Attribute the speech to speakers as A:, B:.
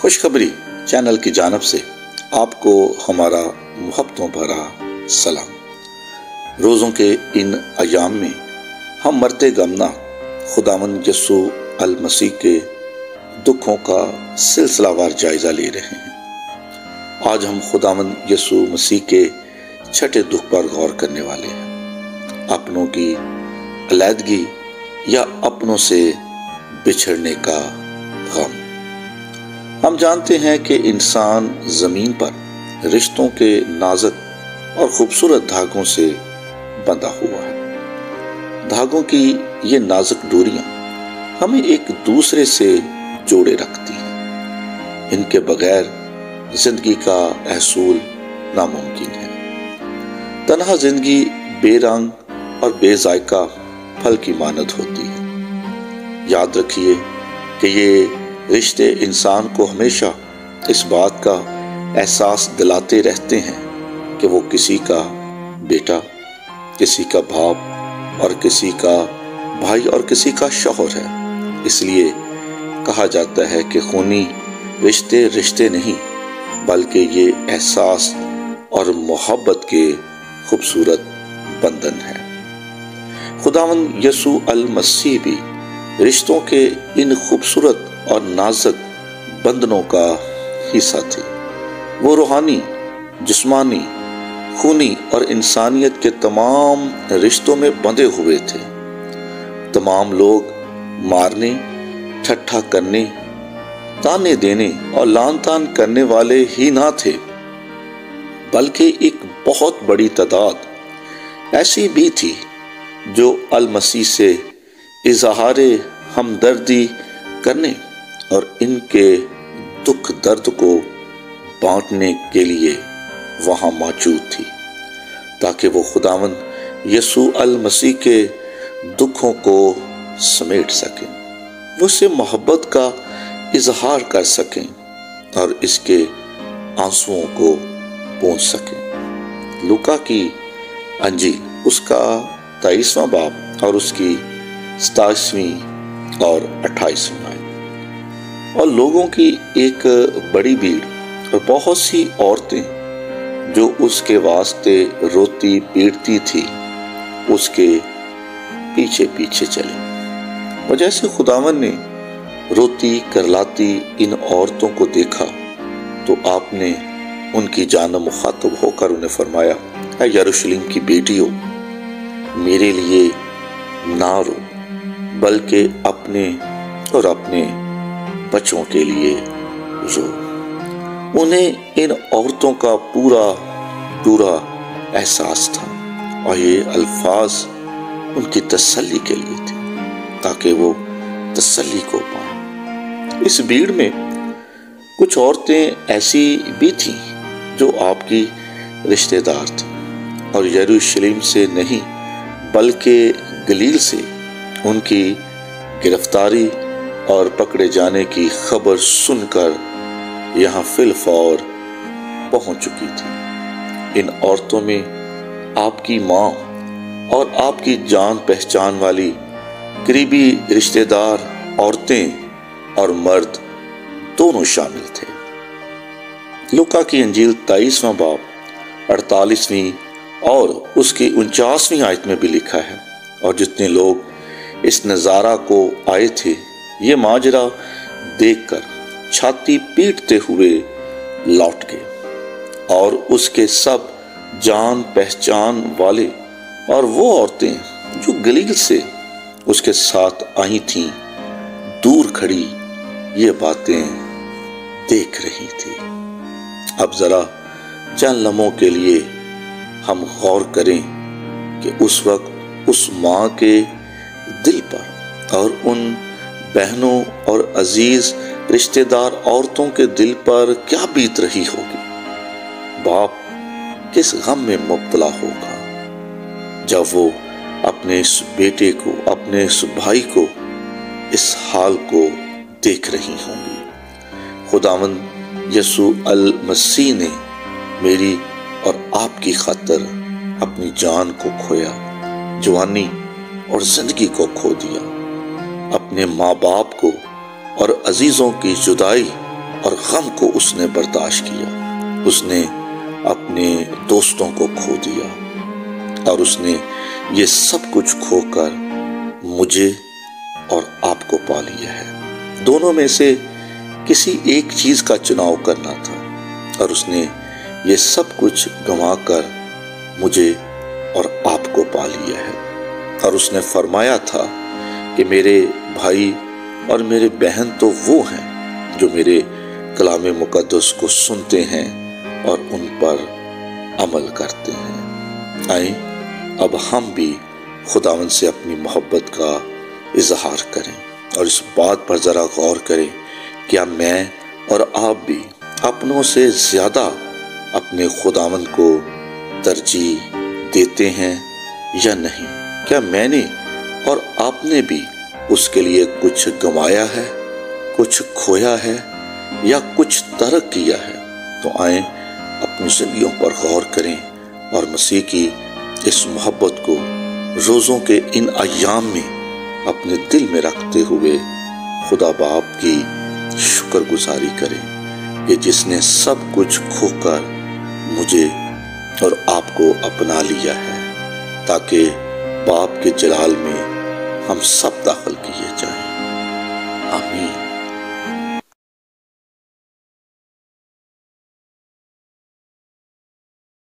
A: خوشخبری چینل کی جانب سے آپ کو ہمارا محبتوں بھرا سلام۔ روزوں کے ان ایام میں ہم مرتے گمنا خداوند یسوع المسیح کے دکھوں کا سلسلہ وار جائزہ لے رہے ہیں۔ آج ہم خداوند یسوع مسیح کے چھٹے دکھ پر غور کرنے والے ہیں، اپنوں کی علیحدگی یا اپنوں سے بچھڑنے کا غم۔ ہم جانتے ہیں کہ انسان زمین پر رشتوں کے نازک اور خوبصورت دھاگوں سے بندھا ہوا ہے۔ دھاگوں کی یہ نازک ڈوریاں ہمیں ایک دوسرے سے جوڑے رکھتی ہیں۔ ان کے بغیر زندگی کا حصول ناممکن ہے۔ تنہا زندگی بے رنگ اور بے ذائقہ پھل کی مانند ہوتی ہے۔ یاد رکھیے کہ یہ رشتے انسان کو ہمیشہ اس بات کا احساس دلاتے رہتے ہیں کہ وہ کسی کا بیٹا، کسی کا باپ اور کسی کا بھائی اور کسی کا شوہر ہے۔ اس لیے کہا جاتا ہے کہ خونی رشتے رشتے نہیں بلکہ یہ احساس اور محبت کے خوبصورت بندھن ہے۔ خداوند یسوع المسیح بھی رشتوں کے ان خوبصورت اور نازک بندھنوں کا حصہ تھے۔ وہ روحانی، جسمانی، خونی اور انسانیت کے تمام رشتوں میں بندھے ہوئے تھے۔ تمام لوگ مارنے، ٹھٹھا کرنے، تانے دینے اور لعن طعن کرنے والے ہی نہ تھے، بلکہ ایک بہت بڑی تعداد ایسی بھی تھی جو المسیح سے اظہار ہمدردی کرنے اور ان کے دکھ درد کو بانٹنے کے لیے وہاں موجود تھی، تاکہ وہ خداوند یسوع المسیح کے دکھوں کو سمیٹ سکیں، اس سے محبت کا اظہار کر سکیں اور اس کے آنسوؤں کو پونچھ سکیں۔ لوکا کی انجیل اس کا 23واں باب اور اس کی 27ویں اور 28ویں آیت۔ اور لوگوں کی ایک بڑی بھیڑ اور بہت سی عورتیں جو اس کے واسطے روتی پیٹتی تھی اس کے پیچھے پیچھے چلیں۔ اور جیسے خداوند نے روتی کرلاتی ان عورتوں کو دیکھا تو آپ نے ان کی جانب مخاطب ہو کر انہیں فرمایا، اے یروشلم کی بیٹیوں، میرے لیے نہ رو بلکہ اپنے اور اپنے بچوں کے لیے رو۔ انہیں ان عورتوں کا پورا احساس تھا اور یہ الفاظ ان کی تسلی کے لیے تھے تاکہ وہ تسلی کو پائیں۔ اس بھیڑ میں کچھ عورتیں ایسی بھی تھیں جو آپ کی رشتہ دار تھیں اور یروشلم سے نہیں بلکہ گلیل سے ان کی گرفتاری اور پکڑے جانے کی خبر سن کر یہاں فی الفور پہنچ چکی تھی۔ ان عورتوں میں آپ کی ماں اور آپ کی جان پہچان والی قریبی رشتہ دار عورتیں اور مرد دونوں شامل تھے۔ لوکا کی انجیل 23واں باب 48ویں اور اس کی 49ویں آیت میں بھی لکھا ہے، اور جتنے لوگ اس نظارہ کو آئے تھے یہ ماجرا دیکھ کر چھاتی پیٹتے ہوئے لوٹ گئے، اور اس کے سب جان پہچان والے اور وہ عورتیں جو گلیل سے اس کے ساتھ آئی تھیں دور کھڑی یہ باتیں دیکھ رہی تھی۔ اب ذرا چند لمحوں کے لیے ہم غور کریں کہ اس وقت اس ماں کے دل پر اور ان بہنوں اور عزیز رشتہ دار عورتوں کے دل پر کیا بیت رہی ہوگی۔ باپ کس غم میں مبتلا ہوگا جب وہ اپنے اس بیٹے کو، اپنے اس بھائی کو اس حال کو دیکھ رہی ہوں گی۔ خداوند یسوع المسیح نے میری اور آپ کی خاطر اپنی جان کو کھویا، جوانی اور زندگی کو کھو دیا، اپنے ماں باپ کو اور عزیزوں کی جدائی اور غم کو اس نے برداشت کیا۔ اس نے اپنے دوستوں کو کھو دیا اور اس نے یہ سب کچھ کھو کر مجھے اور آپ کو پا لیا ہے۔ دونوں میں سے کسی ایک چیز کا چناؤ کرنا تھا اور اس نے یہ سب کچھ گنوا کر مجھے اور آپ کو پا لیا ہے۔ اور اس نے فرمایا تھا کہ میرے بھائی اور میرے بہن تو وہ ہیں جو میرے کلام مقدس کو سنتے ہیں اور ان پر عمل کرتے ہیں۔ آئیں اب ہم بھی خداوند سے اپنی محبت کا اظہار کریں اور اس بات پر ذرا غور کریں، کیا میں اور آپ بھی اپنوں سے زیادہ اپنے خداوند کو ترجیح دیتے ہیں یا نہیں؟ کیا میں نے اور آپ نے بھی اس کے لیے کچھ گنوایا ہے، کچھ کھویا ہے یا کچھ ترک کیا ہے؟ تو آئیں اپنی زندگیوں پر غور کریں اور مسیح کی اس محبت کو روزوں کے ان ایام میں اپنے دل میں رکھتے ہوئے خدا باپ کی شکر گزاری کریں کہ جس نے سب کچھ کھو کر مجھے اور آپ کو اپنا لیا ہے، تاکہ باپ کے جلال میں ہم سب داخل کیے جائیں۔ آمین۔